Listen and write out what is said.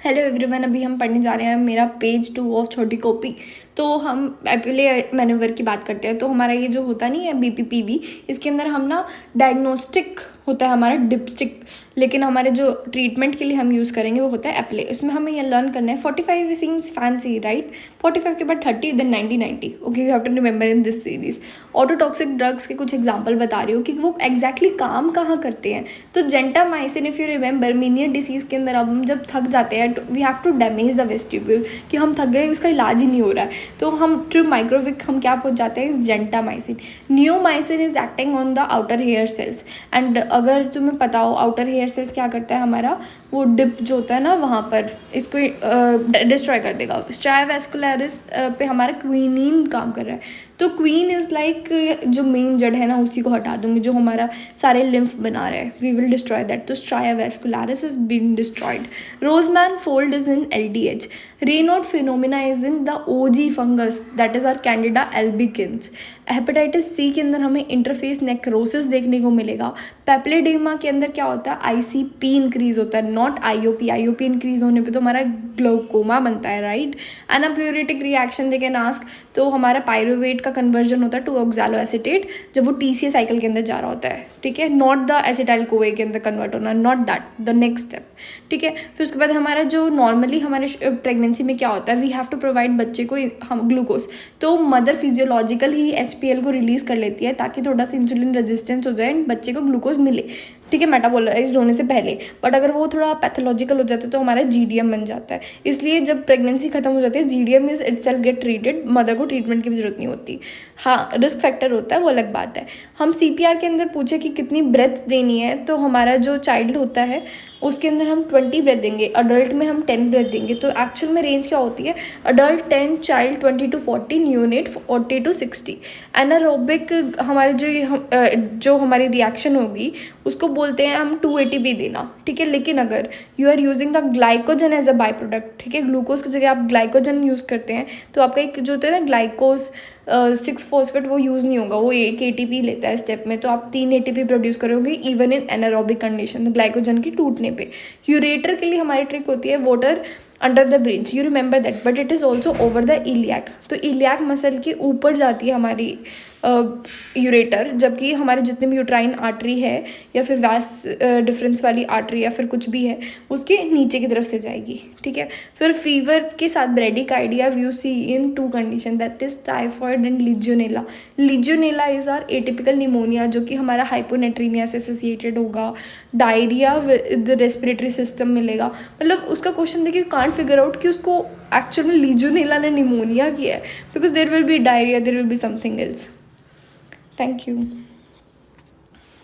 Hello everyone, अभी हम पढ़ने जा रहे हैं मेरा पेज 2 ऑफ छोटी कॉपी। तो हम पहले मैन्यूवर की बात करते हैं। तो हमारा ये जो होता नहीं है बीपीपीवी, इसके अंदर हम ना डायग्नोस्टिक होता है हमारा डिपस्टिक, लेकिन हमारे जो ट्रीटमेंट के लिए हम यूज़ करेंगे वो होता है एप्ले। इसमें हमें ये लर्न करना है 45 सीम्स फैंसी राइट, 45 के बाद 30 then 90 okay, you have to remember in this series. Ototoxic drugs के कुछ एग्जांपल बता रही हूँ कि वो एग्जैक्टली काम कहाँ करते हैं। तो gentamicin, if you remember, Meniere disease के अंदर अब हम जब थक जाते हैं we have to damage the vestibule, कि हम थक गए, उसका इलाज ही नहीं हो रहा है, तो हम थ्रू माइक्रोविक हम क्या पहुँच जाते हैं इस gentamicin. Neomycin is acting on the outer hair cells, and अगर तुम्हें पता हो आउटर हेयर सेल्स क्या करता है, हमारा वो डिप जो होता है ना वहाँ पर इसको डिस्ट्रॉय कर देगा। स्ट्राइवेस्कुलरिस पे हमारा क्विनीन काम कर रहा है। तो क्वीन इज़ लाइक जो मेन जड़ है ना उसी को हटा दूंगी, जो हमारा सारे लिम्फ बना रहा है, वी विल डिस्ट्रॉय दैट। तो stria vascularis is been destroyed. Roseman fold is in LDH। Raynaud phenomena is in the OG fungus, that is are Candida albicans. Hepatitis C के अंदर हमें इंटरफेस नेक्रोसिस देखने को मिलेगा। पेप्लेडेमा के अंदर क्या होता है, ICP इंक्रीज होता है, नॉट IOP इंक्रीज होने पे तो हमारा ग्लोकोमा बनता है right. Anapyretic reaction they can ask, तो हमारा पायरुवेट का कन्वर्जन होता है टू ऑक्सैलोएसीटेट जब वो TCA साइकिल के अंदर जा रहा होता है, ठीक है, नॉट द एसिटाइल कोए के अंदर कन्वर्ट होना, not that, the next step, ठीक है। फिर उसके बाद हमारा जो नॉर्मली हमारे प्रेगनेंसी में क्या होता है, वी हैव टू प्रोवाइड बच्चे को हम ग्लूकोज, तो मदर फिजियोलॉजिकल ही HPL को रिलीज कर लेती है ताकि थोड़ा सा इंसुलिन रेजिस्टेंस हो जाए एंड बच्चे को ग्लूकोज मिले, ठीक है, मेटाबोलाइज्ड होने से पहले। बट अगर वो थोड़ा पैथोलॉजिकल हो जाता है तो हमारा GDM बन जाता है। इसलिए जब प्रेगनेंसी खत्म हो जाती है GDM is itself gate treated, mother को ट्रीटमेंट की भी जरूरत नहीं होती। हाँ, रिस्क फैक्टर होता है वो अलग बात है। हम CPR के अंदर पूछे कि कितनी ब्रेथ देनी है, तो हमारा जो चाइल्ड होता है उसके अंदर हम 20 ब्रेथ देंगे, अडल्ट में हम 10 ब्रेथ देंगे। तो एक्चुअल में रेंज क्या होती है, adult 10, child 20 to 40, neonate 40 to 60। Anaerobic हमारे जो हमारी रिएक्शन होगी उसको बोलते हैं हम 280 देना, ठीक है। लेकिन अगर you are using the glycogen as a by product, ठीक है, ग्लूकोज की जगह आप ग्लाइकोजन यूज़ करते हैं, तो आपका एक जो होता है ना ग्लाइकोज 6-फॉस्फेट वो यूज़ नहीं होगा, वो 1 ATP लेता है स्टेप में, तो आप 3 ATP प्रोड्यूस करोगे even in anaerobic condition glycogen की टूटने पे। यूरेटर के लिए हमारी ट्रिक होती है water under the bridge, you remember that, but it is also over the iliac. तो इलियाक मसल के ऊपर जाती है हमारी यूरेटर, जबकि हमारे जितने भी यूट्राइन आर्टरी है या फिर वैस डिफरेंस वाली आर्टरी या फिर कुछ भी है उसके नीचे की तरफ से जाएगी, ठीक है। फिर फीवर के साथ bradycardia you see in 2 condition, that is typhoid and legionella. Legionella is are atypical pneumonia जो कि हमारा हाइपोनेट्रीमिया से एसोसिएटेड होगा। डायरिया विद रेस्पिरेटरी सिस्टम मिलेगा, मतलब उसका क्वेश्चन देखिए, कांट फिगर आउट कि उसको एक्चुअल में लीजियोनेला ने निमोनिया किया है, because there will be diarrhoea, there will be something else. Thank you.